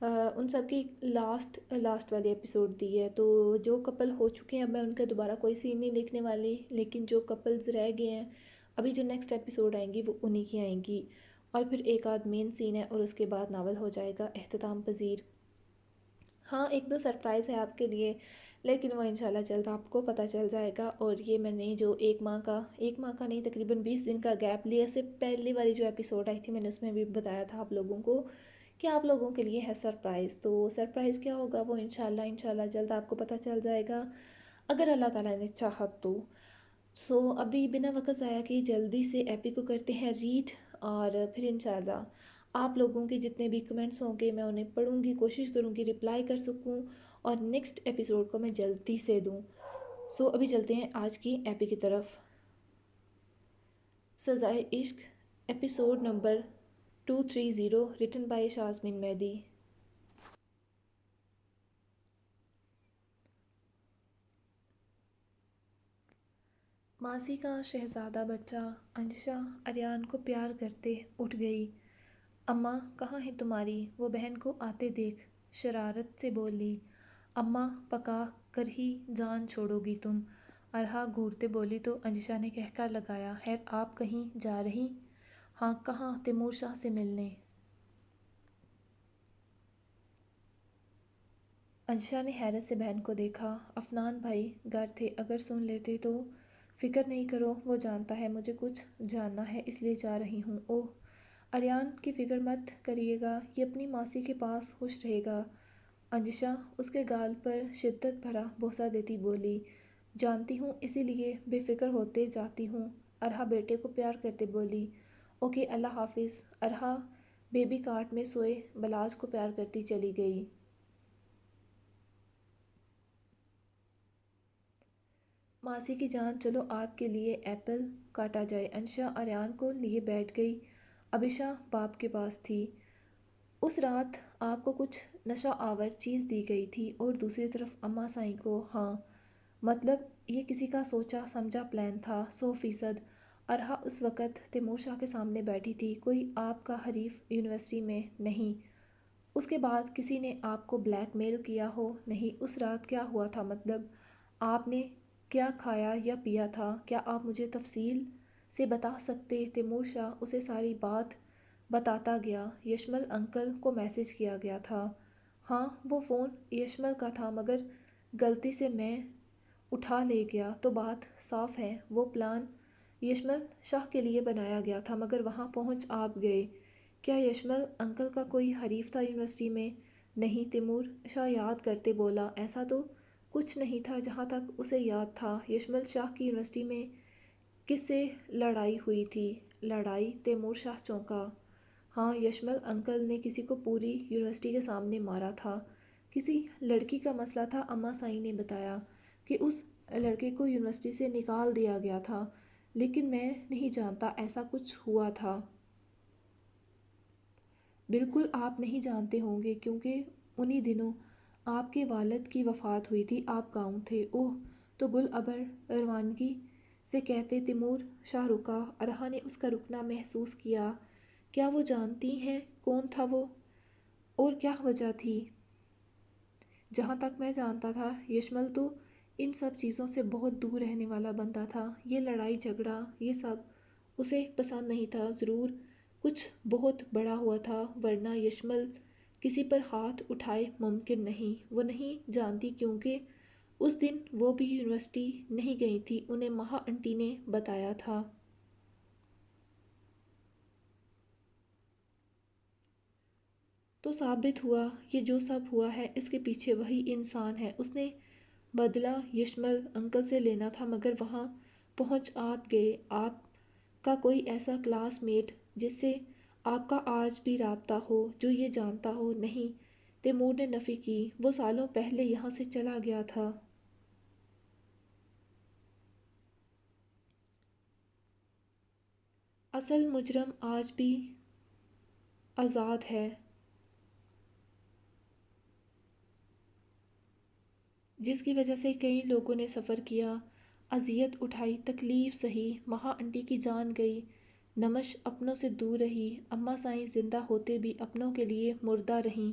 ان سب کی لاسٹ والی episode the ہے، تو جو کپل ہو چکے ہیں اب میں ان کا دوبارہ کوئی سین نہیں لکھنے والی، لیکن جو کپلز رہ گئے ہیں ابھی جو نیکسٹ ایپیسوڈ آئیں گی وہ انہی کی آئیں گی، اور پھر ایک آدھ مین سین ہے اور اس کے بعد ناول ہو جائے گا اختتام پذیر۔ ہاں ایک دو سرپرائز ہے آپ کے لیے، لیکن وہ انشاءاللہ جلد آپ کو پتہ چل جائے گا۔ اور یہ میں نے جو ایک ماہ کا نہیں تقریباً 20 دن کا گیپ لیا، اس سے پہلی والی جو ایپیسوڈ آئی تھی میں نے اس میں بھی بتایا تھا آپ لوگوں کو کہ آپ لوگوں کے لیے ہے سرپرائز، تو سرپرائز کیا ہوگا وہ انشاءاللہ جلد آپ کو پتہ چل جائے گا اگر اللہ تعالیٰ نے چاہت تو۔ سو ابھی بنا وقت ضائع کی جلدی سے ایپی کو کرتے ہیں ریڈ، اور پھر انشاءاللہ آپ لوگوں کے جتنے بھی کمنٹس ہوں گے میں انہیں پڑھوں گی، کوشش کروں گی رپلائی کر سکوں اور نیکسٹ ایپیسوڈ کو میں جلدی سے دوں۔ سو ابھی چلتے ہیں آج کی ایپی کی طرف۔ سزائے عشق ایپیسوڈ نمبر 230 ریٹن بائی شازمین مہدی۔ ماسی کا شہزادہ بچہ انشا اریان کو پیار کرتے اٹھ گئی۔ اماں کہاں ہے تمہاری؟ وہ بہن کو آتے دیکھ شرارت سے بولی۔ اماں پکا کر ہی جان چھوڑو گی تم؟ ارہا گھورتے بولی تو انشا نے کہکا لگایا، خیر آپ کہیں جا رہی؟ ہاں کہاں؟ تیمور شاہ سے ملنے۔ انشا نے حیرت سے بہن کو دیکھا۔ عفنان بھائی گھر تھے، اگر سن لیتے تو؟ فکر نہیں کرو، وہ جانتا ہے مجھے کچھ جاننا ہے اس لیے جا رہی ہوں۔ اوہ اریان کی فکر مت کریے گا، یہ اپنی ماسی کے پاس خوش رہے گا۔ انشا اس کے گال پر شدت بھرا بوسہ دیتی بولی، جانتی ہوں اسی لیے بے فکر ہوتے جاتی ہوں۔ ارہا بیٹے کو پیار کرتے بولی، اوکے اللہ حافظ۔ ارہا بیبی کارٹ میں سوئے بلاج کو پیار کرتی چلی گئی۔ ماسی کی جان چلو آپ کے لیے ایپل کاٹا جائے۔ انشا اریان کو لیے بیٹھ گئی۔ ابشا باپ کے پاس تھی۔ اس رات آپ کو کچھ نشہ آور چیز دی گئی تھی، اور دوسری طرف اماں سائیں کو۔ ہاں مطلب یہ کسی کا سوچا سمجھا پلان تھا 100%۔ ارہا اس وقت تیمور شاہ کے سامنے بیٹھی تھی، کوئی آپ کا حریف یونیورسٹی میں نہیں؟ اس کے بعد کسی نے آپ کو بلیک میل کیا ہو؟ نہیں۔ اس رات کیا ہوا تھا؟ مطلب آپ نے کیا کھایا یا پیا تھا؟ کیا آپ مجھے تفصیل سے بتا سکتے؟ تیمور شاہ اسے ساری بات بتاتا گیا۔ یشمل انکل کو میسج کیا گیا تھا۔ ہاں وہ فون یشمل کا تھا، مگر غلطی سے میں اٹھا لے گیا، تو بات صاف ہے وہ پلان یشمل شاہ کے لیے بنایا گیا تھا، مگر وہاں پہنچ آپ گئے۔ کیا یشمل انکل کا کوئی حریف تھا یونیورسٹی میں؟ نہیں۔ تیمور شاہ یاد کرتے بولا، ایسا تو کچھ نہیں تھا جہاں تک اسے یاد تھا۔ یشمل شاہ کی یونیورسٹی میں کس سے لڑائی ہوئی تھی؟ لڑائی؟ تیمور شاہ چونکا۔ ہاں یشمل انکل نے کسی کو پوری یونیورسٹی کے سامنے مارا تھا، کسی لڑکی کا مسئلہ تھا۔ اماں سائیں نے بتایا کہ اس لڑکے کو یونیورسٹی سے نکال دیا گیا تھا، لیکن میں نہیں جانتا ایسا کچھ ہوا تھا۔ بالکل آپ نہیں جانتے ہوں گے، کیونکہ انہی دنوں آپ کے والد کی وفات ہوئی تھی، آپ گاؤں تھے۔ اوہ تو گل ابر روانگی سے کہتے۔ تیمور شاہ رکا۔ ارہا نے اس کا رکنا محسوس کیا۔ کیا وہ جانتی ہیں کون تھا وہ، اور کیا وجہ تھی؟ جہاں تک میں جانتا تھا یشمل تو ان سب چیزوں سے بہت دور رہنے والا بندہ تھا، یہ لڑائی جھگڑا یہ سب اسے پسند نہیں تھا۔ ضرور کچھ بہت بڑا ہوا تھا، ورنہ یشمل کسی پر ہاتھ اٹھائے ممکن نہیں۔ وہ نہیں جانتی کیونکہ اس دن وہ بھی یونیورسٹی نہیں گئی تھی، انہیں مہا انٹی نے بتایا تھا۔ تو ثابت ہوا یہ جو سب ہوا ہے اس کے پیچھے وہی انسان ہے، اس نے بدلہ یشمل انکل سے لینا تھا، مگر وہاں پہنچ آپ گئے۔ آپ کا کوئی ایسا کلاس میٹ جس سے آپ کا آج بھی رابطہ ہو، جو یہ جانتا ہو؟ نہیں، تیمور نے نفی کی، وہ سالوں پہلے یہاں سے چلا گیا تھا۔ اصل مجرم آج بھی آزاد ہے، جس کی وجہ سے کئی لوگوں نے سفر کیا، اذیت اٹھائی، تکلیف سہی۔ مہا انٹی کی جان گئی، نمش اپنوں سے دور رہی، اماں سائیں زندہ ہوتے بھی اپنوں کے لیے مردہ رہیں۔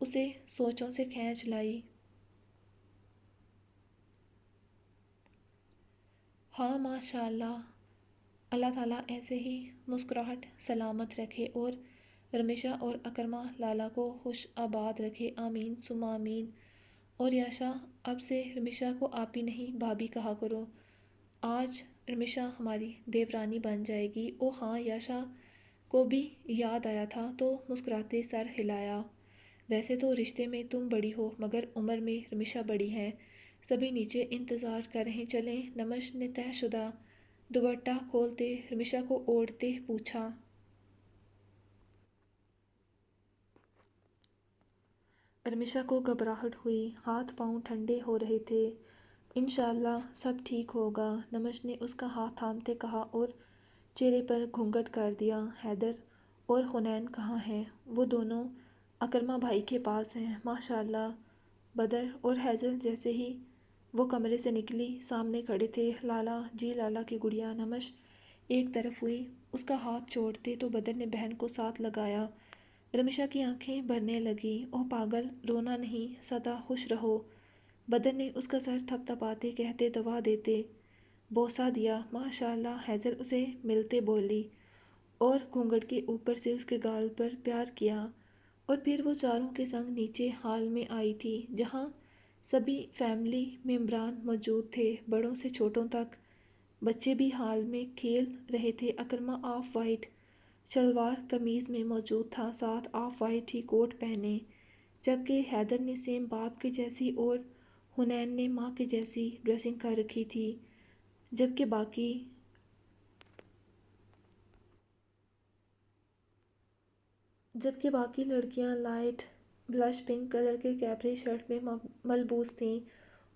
اسے سوچوں سے کھینچ لائی۔ ہاں ماشاء اللہ، اللہ تعالیٰ ایسے ہی مسکراہٹ سلامت رکھے اور رمیشہ اور اکرما لالا کو خوش آباد رکھے، آمین ثم آمین۔ اور یاشا، اب سے رمیشہ کو آپ ہی نہیں بھابھی کہا کرو، آج رمیشہ ہماری دیورانی بن جائے گی۔ او ہاں، یاشا کو بھی یاد آیا تھا تو مسکراتے سر ہلایا۔ ویسے تو رشتے میں تم بڑی ہو مگر عمر میں رمیشہ بڑی ہے۔ سبھی نیچے انتظار کر رہے، چلیں۔ نمش نے طے شدہ دوپٹہ کھولتے رمیشہ کو اوڑھتے پوچھا۔ رمیشہ کو گھبراہٹ ہوئی، ہاتھ پاؤں ٹھنڈے ہو رہے تھے۔ انشاءاللہ سب ٹھیک ہوگا، نمش نے اس کا ہاتھ تھامتے کہا اور چہرے پر گھونگھٹ کر دیا۔ حیدر اور حنین کہاں ہیں؟ وہ دونوں اکرما بھائی کے پاس ہیں، ماشاءاللہ۔ بدر اور حیضل جیسے ہی وہ کمرے سے نکلی سامنے کھڑے تھے۔ لالا جی، لالا کی گڑیا۔ نمش ایک طرف ہوئی، اس کا ہاتھ چھوڑتے تو بدر نے بہن کو ساتھ لگایا۔ رمیشہ کی آنکھیں بھرنے لگیں۔ اوہ پاگل، رونا نہیں، سدا خوش رہو، بدر نے اس کا سر تھپ تھپاتے کہتے دوا دیتے بوسہ دیا۔ ماشاءاللہ، حیضل اسے ملتے بولی اور گھونگھٹ کے اوپر سے اس کے گال پر پیار کیا۔ اور پھر وہ چاروں کے سنگ نیچے ہال میں آئی تھی جہاں سبھی فیملی ممبران موجود تھے، بڑوں سے چھوٹوں تک۔ بچے بھی ہال میں کھیل رہے تھے۔ اکرما آف وائٹ شلوار قمیض میں موجود تھا، ساتھ آف وائٹ ہی کوٹ پہنے، جبکہ حیدر نے سیم باپ کے جیسی اور حنین نے ماں کے جیسی ڈریسنگ کر رکھی تھی، جبکہ باقی لڑکیاں لائٹ بلش پنک کلر کے کیپری شرٹ میں ملبوس تھیں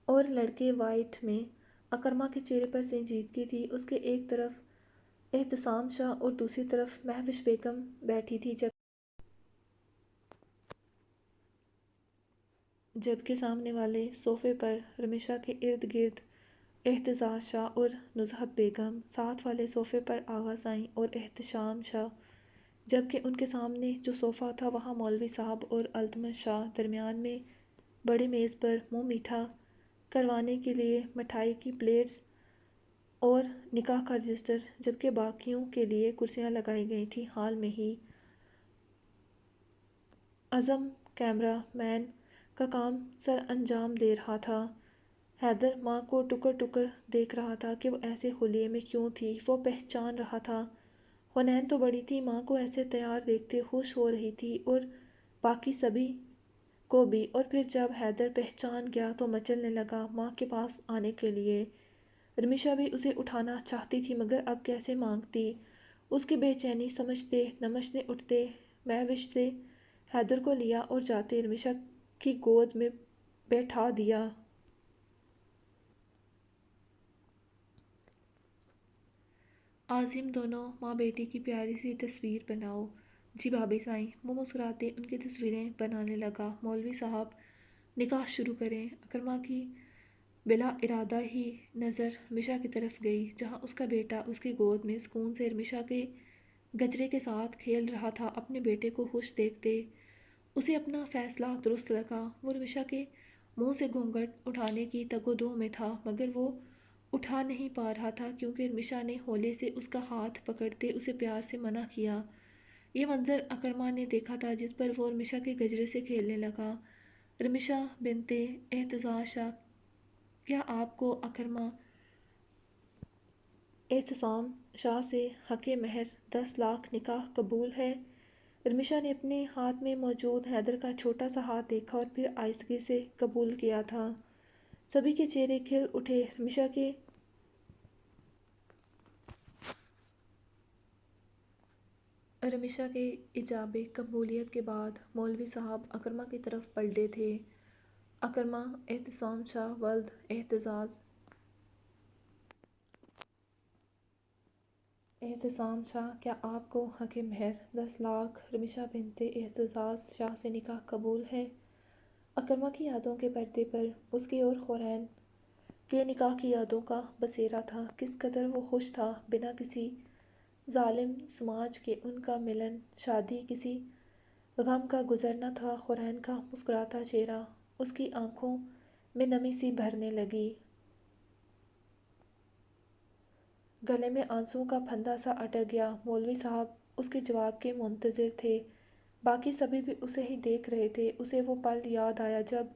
اور لڑکے وائٹ میں۔ اکرما کے چہرے پر سنجیدگی تھی، اس کے ایک طرف احتسام شاہ اور دوسری طرف مہوش بیگم بیٹھی تھی، جبکہ سامنے والے صوفے پر رمیشہ کے ارد گرد اعتزاز شاہ اور نزہت بیگم، ساتھ والے صوفے پر آغا سائیں اور احتشام شاہ، جبکہ ان کے سامنے جو صوفہ تھا وہاں مولوی صاحب اور التمش شاہ، درمیان میں بڑے میز پر منہ میٹھا کروانے کے لیے مٹھائی کی پلیٹس اور نکاح کا رجسٹر، جبکہ باقیوں کے لیے کرسیاں لگائی گئی تھیں۔ حال میں ہی اعظم کیمرہ مین کا کام سر انجام دے رہا تھا۔ حیدر ماں کو ٹکر ٹکر دیکھ رہا تھا کہ وہ ایسے حلیے میں کیوں تھی، وہ پہچان رہا تھا۔ حنین تو بڑی تھی، ماں کو ایسے تیار دیکھتے خوش ہو رہی تھی اور باقی سبھی کو بھی۔ اور پھر جب حیدر پہچان گیا تو مچلنے لگا ماں کے پاس آنے کے لیے۔ رمیشہ بھی اسے اٹھانا چاہتی تھی مگر اب کیسے مانگتی، اس کی بے چینی سمجھتے نمش نے اٹھتے مہوش سے حیدر کو لیا اور جاتے رمیشہ کی گود میں بیٹھا دیا۔ عظیم، دونوں ماں بیٹی کی پیاری سی تصویر بناؤ۔ جی بھابھی سائیں۔ وہ مسکراتے ان کی تصویریں بنانے لگا۔ مولوی صاحب نکاح شروع کریں۔ اکرما کی بلا ارادہ ہی نظر رمیشہ کی طرف گئی جہاں اس کا بیٹا اس کی گود میں سکون سے رمیشہ کے گجرے کے ساتھ کھیل رہا تھا۔ اپنے بیٹے کو خوش دیکھتے اسے اپنا فیصلہ درست لگا۔ وہ رمیشہ کے منہ سے گھونگھٹ اٹھانے کی تگ و دو میں تھا مگر وہ اٹھا نہیں پا رہا تھا کیونکہ رمیشہ نے ہولے سے اس کا ہاتھ پکڑتے اسے پیار سے منع کیا۔ یہ منظر اکرما نے دیکھا تھا جس پر وہ رمیشہ کے گجرے سے کھیلنے لگا۔ رمیشہ بنتے اعتزاز شاہ، کیا آپ کو اکرما اعتصام شاہ سے حق مہر 10 لاکھ نکاح قبول ہے؟ رمیشہ نے اپنے ہاتھ میں موجود حیدر کا چھوٹا سا ہاتھ دیکھا اور پھر آہستگی سے قبول کیا تھا۔ سبھی کے چہرے کھل اٹھے۔ رمیشہ کے ایجاب قبولیت کے بعد مولوی صاحب اکرما کی طرف پلٹے تھے۔ اکرما اعتصام شاہ ولد اعتصام شاہ، کیا آپ کو حق مہر 10 لاکھ رمیشہ بنتے اعتزاز شاہ سے نکاح قبول ہے؟ اکرما کی یادوں کے پردے پر اس کی اور حورین کے نکاح کی یادوں کا بسیرا تھا۔ کس قدر وہ خوش تھا، بنا کسی ظالم سماج کے ان کا ملن، شادی کسی غم کا گزرنا تھا۔ حورین کا مسکراتا چہرہ، اس کی آنکھوں میں نمی سی بھرنے لگی، گلے میں آنسوؤں کا پھندا سا اٹک گیا۔ مولوی صاحب اس کے جواب کے منتظر تھے، باقی سبھی بھی اسے ہی دیکھ رہے تھے۔ اسے وہ پل یاد آیا جب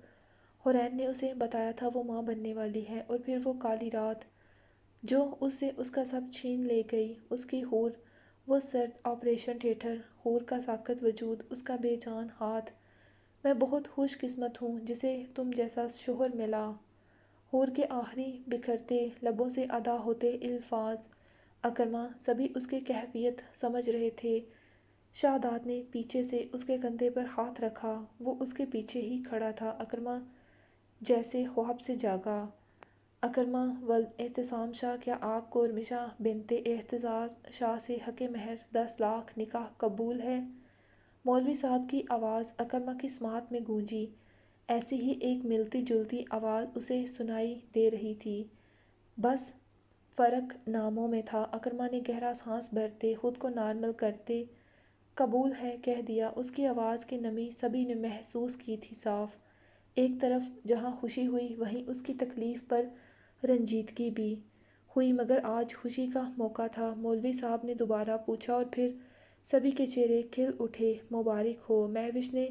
حورین نے اسے بتایا تھا وہ ماں بننے والی ہے، اور پھر وہ کالی رات جو اس سے اس کا سب چھین لے گئی، اس کی حور، وہ سرد آپریشن تھیٹر، حور کا ساکت وجود، اس کا بے جان ہاتھ۔ میں بہت خوش قسمت ہوں جسے تم جیسا شوہر ملا۔ حور کے آخری بکھرتے لبوں سے ادا ہوتے الفاظ، اکرما سبھی اس کی کیفیت سمجھ رہے تھے۔ شہزاد نے پیچھے سے اس کے کندھے پر ہاتھ رکھا، وہ اس کے پیچھے ہی کھڑا تھا۔ اکرما جیسے خواب سے جاگا۔ اکرما ولد احتشام شاہ، کیا آپ کو رمیشہ بنت احتشام شاہ سے حق مہر 10 لاکھ نکاح قبول ہے؟ مولوی صاحب کی آواز اکرما کی سماعت میں گونجی۔ ایسی ہی ایک ملتی جلتی آواز اسے سنائی دے رہی تھی، بس فرق ناموں میں تھا۔ اکرما نے گہرا سانس بھرتے خود کو نارمل کرتے قبول ہے کہہ دیا۔ اس کی آواز کی نمی سبھی نے محسوس کی تھی، صاف۔ ایک طرف جہاں خوشی ہوئی وہیں اس کی تکلیف پر رنجیدگی بھی ہوئی، مگر آج خوشی کا موقع تھا۔ مولوی صاحب نے دوبارہ پوچھا اور پھر سبھی کے چہرے کھل اٹھے۔ مبارک ہو۔ مہوش نے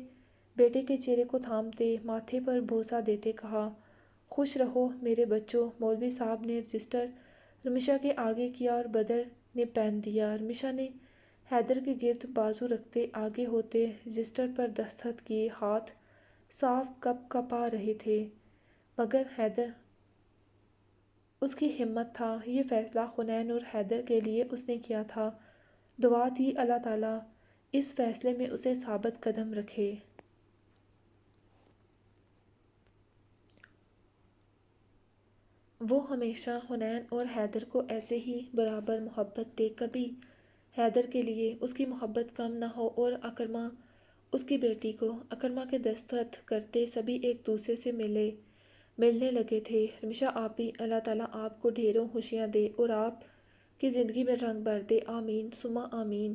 بیٹے کے چہرے کو تھامتے ماتھے پر بوسہ دیتے کہا، خوش رہو میرے بچوں۔ مولوی صاحب نے رجسٹر رمیشہ کے آگے کیا اور بدر نے پین دیا۔ رمیشہ نے حیدر کے گرد بازو رکھتے آگے ہوتے رجسٹر پر دستخط کیے، ہاتھ صاف کپ کپا رہے تھے، مگر حیدر اس کی ہمت تھا۔ یہ فیصلہ حنین اور حیدر کے لیے اس نے کیا تھا۔ دعا تھی اللہ تعالیٰ اس فیصلے میں اسے ثابت قدم رکھے۔ وہ ہمیشہ حنین اور حیدر کو ایسے ہی برابر محبت دے، کبھی حیدر کے لیے اس کی محبت کم نہ ہو۔ اور اکرما اس کی بیٹی کو۔ اکرما کے دستخط کرتے سبھی ایک دوسرے سے ملنے لگے تھے۔ رمیشہ آپی، اللہ تعالیٰ آپ کو ڈھیروں خوشیاں دے اور آپ کی زندگی میں رنگ بھر دے، آمین ثم آمین۔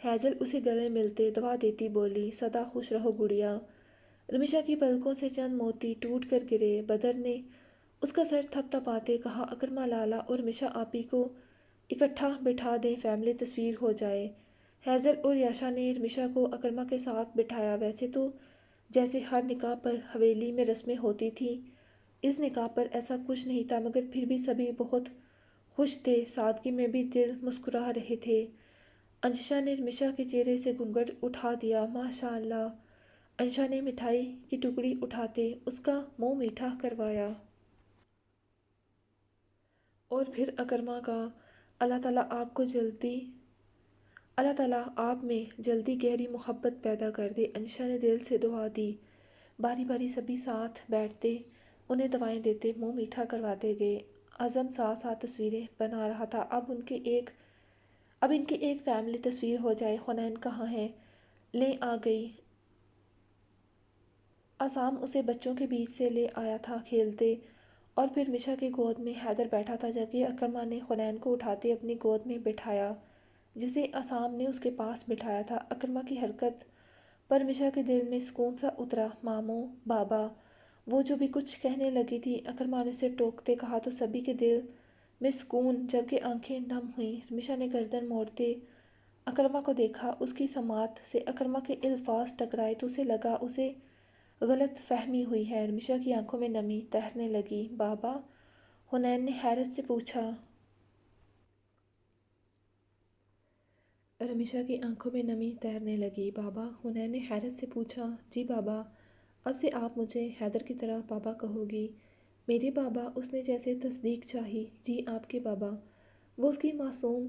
ہیزل اسے گلے ملتے دعا دیتی بولی، سدا خوش رہو گڑیا۔ رمیشہ کی پلکوں سے چند موتی ٹوٹ کر گرے۔ بدر نے اس کا سر تھپ تھپاتے کہا، اکرما لالا اور رمیشہ آپی کو اکٹھا بٹھا دیں، فیملی تصویر ہو جائے۔ ہیزل اور یاشا نے رمیشہ کو اکرما کے ساتھ بٹھایا۔ ویسے تو جیسے ہر نکاح پر حویلی میں رسمیں ہوتی تھیں، اس نکاح پر ایسا کچھ نہیں تھا، مگر پھر بھی سبھی بہت خوش تھے، سادگی میں بھی دل مسکرا رہے تھے۔ انشا نے رمیشہ کے چہرے سے گھونگھٹ اٹھا دیا، ماشاء اللہ۔ انشا نے مٹھائی کی ٹکڑی اٹھاتے اس کا منہ میٹھا کروایا۔ اور پھر اکرما کا، اللہ تعالیٰ آپ میں جلدی گہری محبت پیدا کر دے۔ انشا نے دل سے دعا دی۔ باری باری سبھی ساتھ بیٹھتے انہیں دعائیں دیتے منہ میٹھا کرواتے گئے۔ عزم ساتھ ساتھ تصویریں بنا رہا تھا، اب ان کی ایک فیملی تصویر ہو جائے۔ حنین کہاں ہے؟ لے آ گئی۔ عصام اسے بچوں کے بیچ سے لے آیا تھا کھیلتے، اور پھر رمیشہ کی گود میں حیدر بیٹھا تھا، جبکہ اکرما نے حنین کو اٹھاتے اپنی گود میں بٹھایا جسے عصام نے اس کے پاس بٹھایا تھا۔ اکرما کی حرکت پر رمیشہ کے دل میں سکون سا اترا۔ ماموں، بابا، وہ جو بھی کچھ کہنے لگی تھی، اکرما نے اسے ٹوکتے کہا تو سبھی کے دل میں سکون، جبکہ آنکھیں نم ہوئیں۔ رمیشہ نے گردن موڑتے اکرما کو دیکھا، اس کی سماعت سے اکرما کے الفاظ ٹکرائے تو اسے لگا اسے غلط فہمی ہوئی ہے۔ رمیشہ کی آنکھوں میں نمی تیرنے لگی۔ بابا؟ حنین نے حیرت سے پوچھا۔ رمیشہ کی آنکھوں میں نمی تیرنے لگی۔ بابا؟ حنین نے حیرت سے پوچھا۔ جی بابا، اب سے آپ مجھے حیدر کی طرح بابا کہو گی۔ میرے بابا؟ اس نے جیسے تصدیق چاہی۔ جی آپ کے بابا۔ وہ اس کی معصوم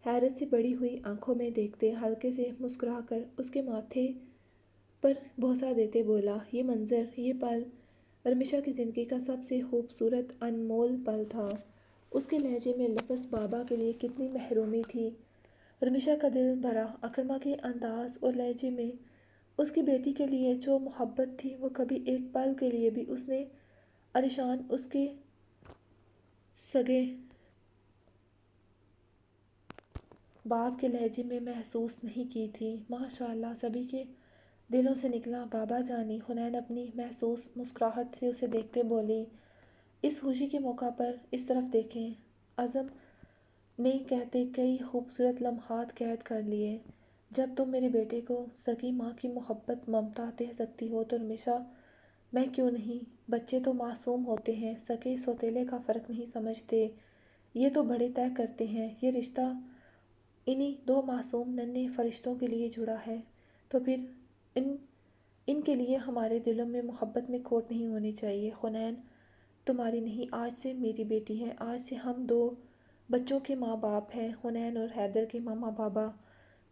حیرت سے بڑی ہوئی آنکھوں میں دیکھتے ہلکے سے مسکرا کر اس کے ماتھے پر بوسہ دیتے بولا، یہ منظر، یہ پل رمیشہ کی زندگی کا سب سے خوبصورت انمول پل تھا۔ اس کے لہجے میں لفظ بابا کے لیے کتنی محرومی تھی۔ رمیشہ کا دل بھرا۔ اکرما کے انداز اور لہجے میں اس کی بیٹی کے لیے جو محبت تھی، وہ کبھی ایک پل کے لیے بھی اس نے علیشان اس کے سگے باپ کے لہجے میں محسوس نہیں کی تھی۔ ماشاء اللہ، سبھی کے دلوں سے نکلا بابا جانی۔ حنین اپنی محسوس مسکراہٹ سے اسے دیکھتے بولی، اس خوشی کے موقع پر اس طرف دیکھیں۔ عزم نے کہتے کئی خوبصورت لمحات قید کر لیے۔ جب تم میرے بیٹے کو سگی ماں کی محبت ممتا دے سکتی ہو تو ہمیشہ میں کیوں نہیں؟ بچے تو معصوم ہوتے ہیں، سگے سوتیلے کا فرق نہیں سمجھتے، یہ تو بڑے طے کرتے ہیں۔ یہ رشتہ انہی دو معصوم ننھے فرشتوں کے لیے جڑا ہے، تو پھر ان کے لیے ہمارے دلوں میں محبت میں کھوٹ نہیں ہونی چاہیے۔ حنین تمہاری نہیں، آج سے میری بیٹی ہے، آج سے ہم دو بچوں کے ماں باپ ہیں، حنین اور حیدر کے ماما بابا۔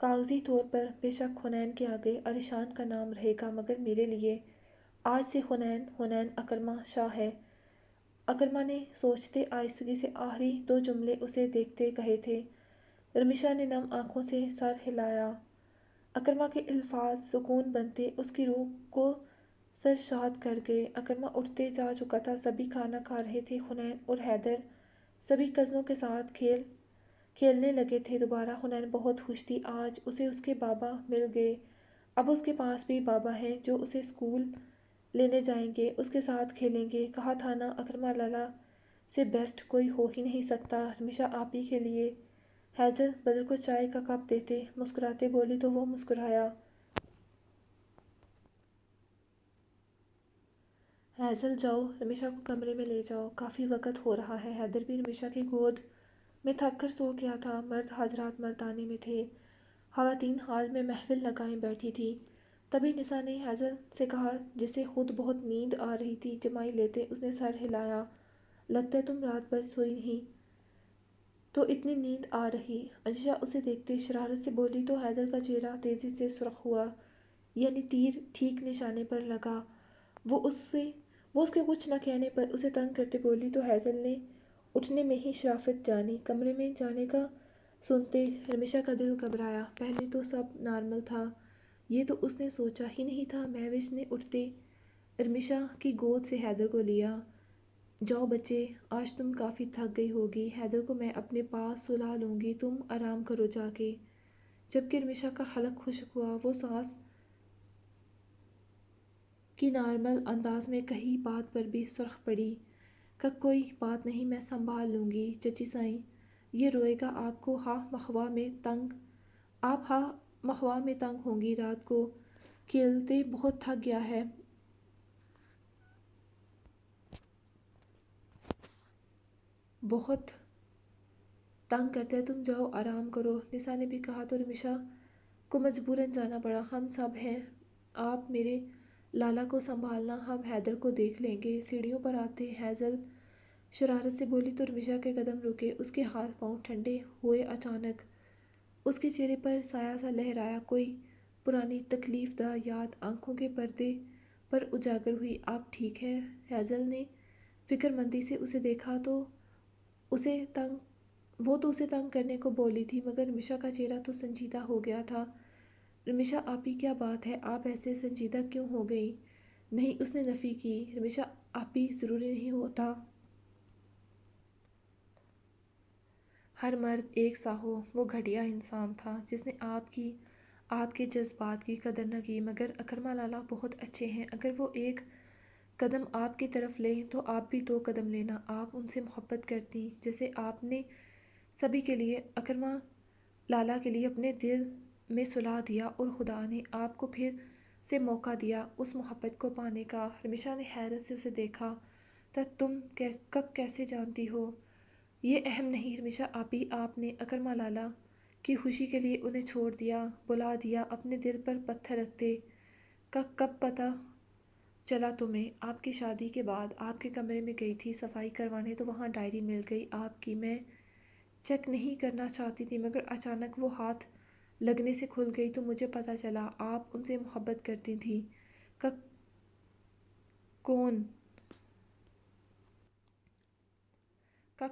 کاغذی طور پر بے شک حنین کے آگے علیشان کا نام رہے گا، مگر میرے لیے آج سے حنین اکرمہ شاہ ہے۔ اکرمہ نے سوچتے آہستگی سے آخری دو جملے اسے دیکھتے کہے تھے۔ رمیشا نے نم آنکھوں سے سر ہلایا۔ اکرمہ کے الفاظ سکون بنتے اس کی روح کو سرشاد کر گئے۔ اکرمہ اٹھتے جا چکا تھا، سبھی کھانا کھا رہے تھے۔ حنین اور حیدر سبھی کزنوں کے ساتھ کھیلنے لگے تھے دوبارہ۔ حنین بہت خوش تھی، آج اسے اس کے بابا مل گئے۔ اب اس کے پاس بھی بابا ہیں جو اسے اسکول لینے جائیں گے، اس کے ساتھ کھیلیں گے۔ کہا تھا نا اکرمہ لالا سے بیسٹ کوئی ہو ہی نہیں سکتا۔ رمیشا آپی کے لیے۔ حیدر بدر کو چائے کا کپ دیتے مسکراتے بولی تو وہ مسکرایا۔ حیدر جاؤ، رمیشا کو کمرے میں لے جاؤ، کافی وقت ہو رہا ہے۔ حیدر بھی رمیشا کی گود میں تھک کر سو گیا تھا۔ مرد حضرات مردانے میں تھے، خواتین ہال میں محفل لگائے بیٹھی تھیں۔ تبھی نسا نے حیدر سے کہا، جسے خود بہت نیند آ رہی تھی۔ جمائی لیتے اس نے سر ہلایا، لگتا ہے تم رات بھر سوئی نہیں تو اتنی نیند آ رہی۔ عائشہ اسے دیکھتے شرارت سے بولی تو حیدر کا چہرہ تیزی سے سرخ ہوا، یعنی تیر ٹھیک نشانے پر لگا۔ وہ اس کے کچھ نہ کہنے پر اسے تنگ کرتے بولی تو حیدر نے اٹھنے میں ہی شرافت جانی۔ کمرے میں جانے کا سنتے رمیشا کا دل گھبرایا۔ پہلے تو سب نارمل تھا، یہ تو اس نے سوچا ہی نہیں تھا۔ مہوش نے اٹھتے رمیشا کی گود سے حیدر کو لیا۔ جاؤ بچے، آج تم کافی تھک گئی ہوگی، حیدر کو میں اپنے پاس سلا لوں گی، تم آرام کرو جا کے۔ جبکہ رمیشا کا حلق خشک ہوا، وہ سانس کی نارمل انداز میں کہی بات پر بھی سرخ پڑی۔ کوئی بات نہیں، میں سنبھال لوں گی چچی سائیں، یہ روئے گا۔ آپ ہاں مخواہ میں تنگ ہوں گی، رات کو کھیلتے بہت تھک گیا ہے، بہت تنگ کرتا ہے، تم جاؤ آرام کرو۔ نسا نے بھی کہا تو رمیشا کو مجبوراً جانا پڑا۔ ہم سب ہیں، آپ میرے لالا کو سنبھالنا، ہم حیدر کو دیکھ لیں گے۔ سیڑھیوں پر آتے حیدر شرارت سے بولی تو رمیشا کے قدم رکے، اس کے ہاتھ پاؤں ٹھنڈے ہوئے۔ اچانک اس کے چہرے پر سایہ سا لہرایا، کوئی پرانی تکلیف دہ یاد آنکھوں کے پردے پر اجاگر ہوئی۔ آپ ٹھیک ہیں؟ حیدر نے فکر مندی سے اسے دیکھا تو وہ تو اسے تنگ کرنے کو بولی تھی، مگر رمیشا کا چہرہ تو سنجیدہ ہو گیا تھا۔ رمیشا آپی کیا بات ہے، آپ ایسے سنجیدہ کیوں ہو گئی؟ نہیں، اس نے نفی کی۔ رمیشا آپی ضروری نہیں ہوتا ہر مرد ایک سا ہو، وہ گھٹیا انسان تھا جس نے آپ کے جذبات کی قدر نہ کی، مگر اکرمہ لالا بہت اچھے ہیں، اگر وہ ایک قدم آپ کی طرف لیں تو آپ بھی دو قدم لینا۔ آپ ان سے محبت کرتی جیسے آپ نے سبھی کے لیے اکرمہ لالا کے لیے اپنے دل میں سلا دیا، اور خدا نے آپ کو پھر سے موقع دیا اس محبت کو پانے کا۔ رمیشا نے حیرت سے اسے دیکھا، تم کیسے جانتی ہو؟ یہ اہم نہیں رمیشا آپی، آپ نے اکرمہ لالا کی خوشی کے لیے انہیں چھوڑ دیا، بلا دیا، اپنے دل پر پتھر رکھتے۔ کب پتہ چلا تمہیں؟ آپ کی شادی کے بعد آپ کے کمرے میں گئی تھی صفائی کروانے تو وہاں ڈائری مل گئی آپ کی، میں چیک نہیں کرنا چاہتی تھی، مگر اچانک وہ ہاتھ لگنے سے کھل گئی تو مجھے پتہ چلا آپ ان سے محبت کرتی تھیں۔ کون؟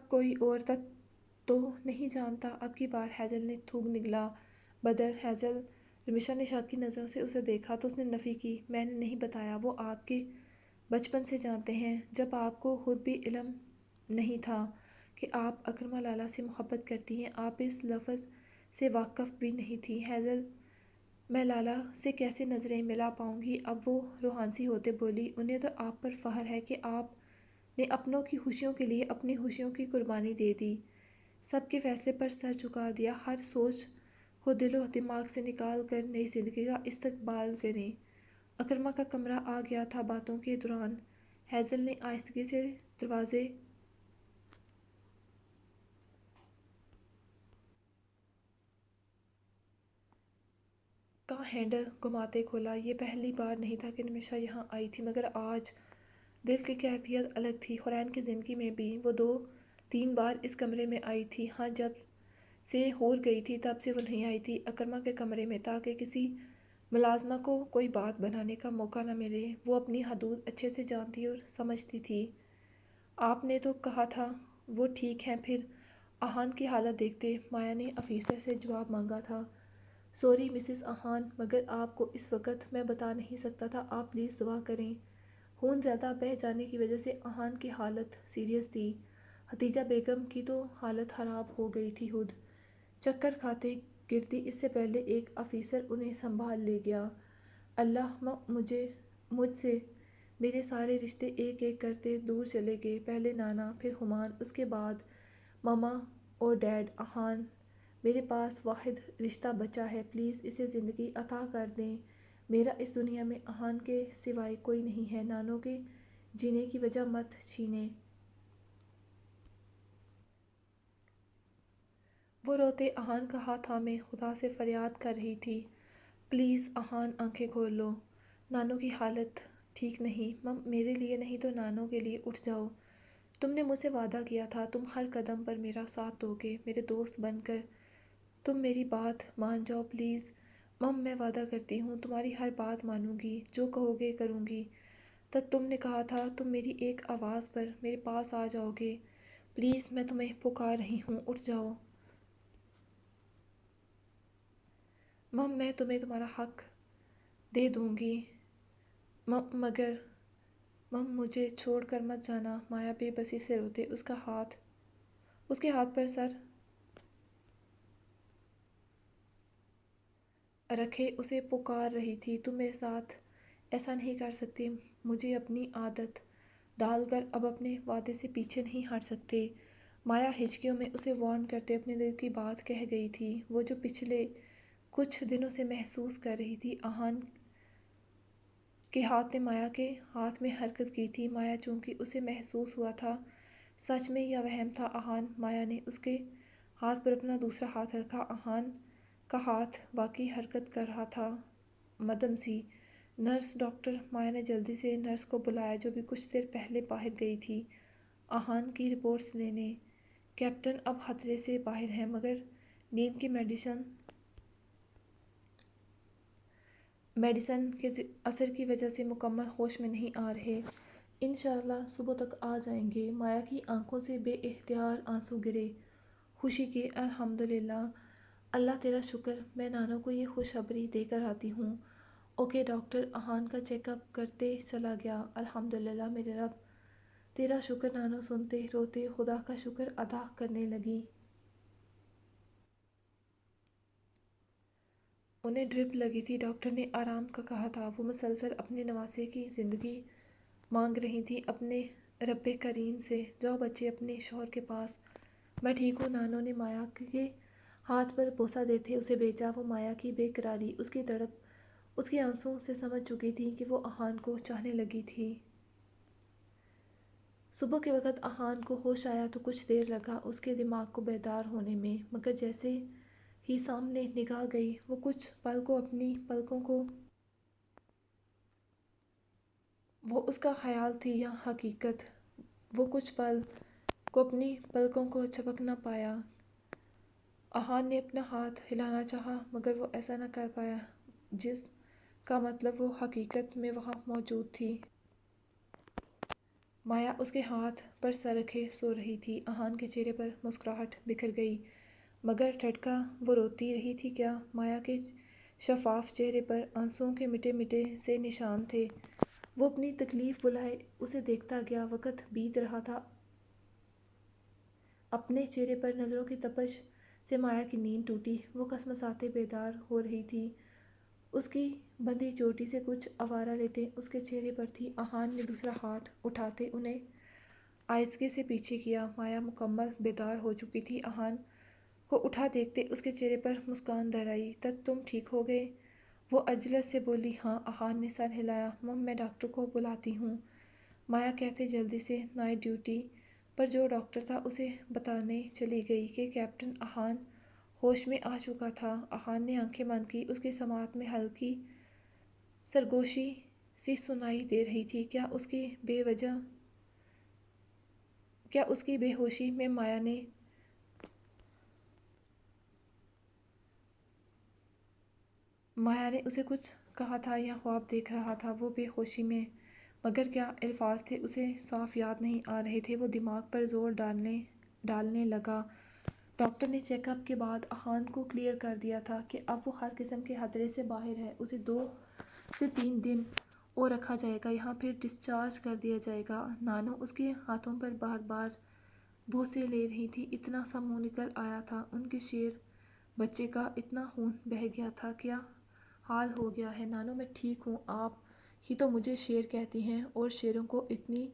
کوئی اور تو نہیں جانتا؟ اب کی بار حیدر نے تھوک نگلا۔ بدر، حیدر، رمیشا نے شاکی نظروں سے اسے دیکھا تو اس نے نفی کی، میں نے نہیں بتایا، وہ آپ کے بچپن سے جانتے ہیں، جب آپ کو خود بھی علم نہیں تھا کہ آپ اکرمہ لالا سے محبت کرتی ہیں، آپ اس لفظ سے واقف بھی نہیں تھی۔ حیدر، میں لالا سے کیسے نظریں ملا پاؤں گی؟ اب وہ روحانسی ہوتے بولی، انہیں تو آپ پر فخر ہے کہ آپ نے اپنوں کی خوشیوں کے لیے اپنی خوشیوں کی قربانی دے دی، سب کے فیصلے پر سر جھکا دیا، ہر سوچ کو دل و دماغ سے نکال کر نئی زندگی کا استقبال کریں۔ اکرما کا کمرہ آ گیا تھا باتوں کے دوران۔ ہیزل نے آہستگی سے دروازے کا ہینڈل گھماتے کھولا۔ یہ پہلی بار نہیں تھا کہ نمیشا یہاں آئی تھی، مگر آج دل کی کیفیت الگ تھی۔ حورین کی زندگی میں بھی وہ 2-3 بار اس کمرے میں آئی تھی۔ ہاں، جب سے ہور گئی تھی تب سے وہ نہیں آئی تھی اکرما کے کمرے میں، تاکہ کسی ملازمہ کو کوئی بات بنانے کا موقع نہ ملے۔ وہ اپنی حدود اچھے سے جانتی اور سمجھتی تھی۔ آپ نے تو کہا تھا وہ ٹھیک ہیں، پھر آہان کی حالت دیکھتے مایا نے آفیسر سے جواب مانگا تھا۔ سوری مسز آہان، مگر آپ کو اس وقت میں بتا نہیں سکتا تھا۔ آپ پلیز دعا کریں۔ خون زیادہ بہہ جانے کی وجہ سے آہان کی حالت سیریس تھی۔ ہتیجہ بیگم کی تو حالت خراب ہو گئی تھی، خود چکر کھاتے گرتی، اس سے پہلے ایک آفیسر انہیں سنبھال لے گیا۔ اللہ، مجھ سے میرے سارے رشتے ایک ایک کرتے دور چلے گئے، پہلے نانا، پھر ہمان، اس کے بعد ماما اور ڈیڈ۔ آہان میرے پاس واحد رشتہ بچا ہے، پلیز اسے زندگی عطا کر دیں۔ میرا اس دنیا میں آہان کے سوائے کوئی نہیں ہے، نانوں کے جینے کی وجہ مت چھینیں۔ وہ روتے آہان کا ہاتھ تھامے خدا سے فریاد کر رہی تھی، پلیز آہان آنکھیں کھول لو، نانوں کی حالت ٹھیک نہیں۔ مم، میرے لیے نہیں تو نانوں کے لیے اٹھ جاؤ۔ تم نے مجھ سے وعدہ کیا تھا تم ہر قدم پر میرا ساتھ دو گے، میرے دوست بن کر تم میری بات مان جاؤ پلیز۔ مم، میں وعدہ کرتی ہوں تمہاری ہر بات مانوں گی، جو کہو گے کروں گی۔ تم نے کہا تھا تم میری ایک آواز پر میرے پاس آ جاؤ گے، پلیز میں تمہیں پکار رہی ہوں، اٹھ جاؤ۔ مم، میں تمہیں تمہارا حق دے دوں گی، مگر مم مجھے چھوڑ کر مت جانا۔ مایا بے بسی سے روتے اس کے ہاتھ پر سر رکھے اسے پکار رہی تھی، تم میرے ساتھ ایسا نہیں کر سکتے، مجھے اپنی عادت ڈال کر اب اپنے وعدے سے پیچھے نہیں ہٹ سکتے۔ مایا ہچکیوں میں اسے وارن کرتے اپنے دل کی بات کہہ گئی تھی، وہ جو پچھلے کچھ دنوں سے محسوس کر رہی تھی۔ آہان کے ہاتھ نے مایا کے ہاتھ میں حرکت کی تھی، مایا چونکہ اسے محسوس ہوا تھا سچ میں یا وہم تھا۔ آہان، مایا نے اس کے ہاتھ پر اپنا دوسرا ہاتھ رکھا، آہان کا ہاتھ واقعی حرکت کر رہا تھا۔ مدم سی، نرس، ڈاکٹر۔ مایا نے جلدی سے نرس کو بلایا جو بھی کچھ دیر پہلے باہر گئی تھی آہان کی رپورٹس لینے۔ کیپٹن اب خطرے سے باہر ہیں، مگر نیند کی میڈیسن کے اثر کی وجہ سے مکمل ہوش میں نہیں آ رہے، انشاءاللہ صبح تک آ جائیں گے۔ مایا کی آنکھوں سے بے اختیار آنسو گرے خوشی کے۔ الحمدللہ، اللہ تیرا شکر، میں نانوں کو یہ خوشخبری دے کر آتی ہوں۔ اوکے ڈاکٹر، آہان کا چیک اپ کرتے چلا گیا۔ الحمدللہ میرے رب، تیرا شکر۔ نانوں سنتے روتے خدا کا شکر ادا کرنے لگی۔ انہیں ڈرپ لگی تھی، ڈاکٹر نے آرام کا کہا تھا، وہ مسلسل اپنے نواسے کی زندگی مانگ رہی تھی اپنے رب کریم سے۔ جاؤ بچے اپنے شوہر کے پاس، میں ٹھیک ہوں۔ نانوں نے مایا کے ہاتھ پر بوسہ دیتے اسے بھیجا۔ وہ مایا کی بے قراری، اس کی تڑپ، اس کے آنسوؤں سے سمجھ چکی تھی کہ وہ آہان کو چاہنے لگی تھی۔ صبح کے وقت آہان کو ہوش آیا تو کچھ دیر لگا اس کے دماغ کو بیدار ہونے میں، مگر جیسے ہی سامنے نگاہ گئی وہ کچھ پل کو اپنی پلکوں کو، وہ اس کا خیال تھی یا حقیقت، وہ کچھ پل کو اپنی پلکوں کو جھپک نہ پایا۔ آہان نے اپنا ہاتھ ہلانا چاہا مگر وہ ایسا نہ کر پایا جس کا مطلب وہ حقیقت میں وہاں موجود تھی۔ مایا اس کے ہاتھ پر سر رکھے سو رہی تھی۔ آہان کے چہرے پر مسکراہٹ بکھر گئی، مگر ٹھٹکا وہ روتی رہی تھی کیا؟ مایا کے شفاف چہرے پر آنسوؤں کے مٹے مٹے سے نشان تھے۔ وہ اپنی تکلیف بھلائے اسے دیکھتا گیا، وقت بیت رہا تھا۔ اپنے چہرے پر نظروں کی تپش سے مایا کی نیند ٹوٹی، وہ کسمساتے بیدار ہو رہی تھی۔ اس کی بندھی چوٹی سے کچھ آوارہ لٹیں اس کے چہرے پر تھی۔ احان نے دوسرا ہاتھ اٹھاتے انہیں آہستگی سے پیچھے کیا۔ مایا مکمل بیدار ہو چکی تھی۔ احان کو اٹھا دیکھتے اس کے چہرے پر مسکان در آئی۔ تت تم ٹھیک ہو گئے؟ وہ عجلت سے بولی۔ ہاں۔ احان نے سر ہلایا۔ مم میں ڈاکٹر کو بلاتی ہوں، مایا کہتے جلدی سے نائٹ ڈیوٹی پر جو ڈاکٹر تھا اسے بتانے چلی گئی کہ کیپٹن احان ہوش میں آ چکا تھا۔ احان نے آنکھیں بند کی۔ اس کی سماعت میں ہلکی سرگوشی سی سنائی دے رہی تھی۔ کیا اس کی بے ہوشی میں مایا نے اسے کچھ کہا تھا یا خواب دیکھ رہا تھا وہ بے ہوشی میں؟ مگر کیا الفاظ تھے اسے صاف یاد نہیں آ رہے تھے۔ وہ دماغ پر زور ڈالنے لگا۔ ڈاکٹر نے چیک اپ کے بعد احان کو کلیئر کر دیا تھا کہ اب وہ ہر قسم کے خطرے سے باہر ہے۔ اسے 2 سے 3 دن اور رکھا جائے گا یہاں، پھر ڈسچارج کر دیا جائے گا۔ نانو اس کے ہاتھوں پر بار بار بوسے لے رہی تھی۔ اتنا سا منہ نکل آیا تھا ان کے شیر بچے کا، اتنا خون بہہ گیا تھا۔ کیا حال ہو گیا ہے نانو؟ میں ٹھیک ہوں، آپ ہی تو مجھے شیر کہتی ہیں، اور شیروں کو اتنی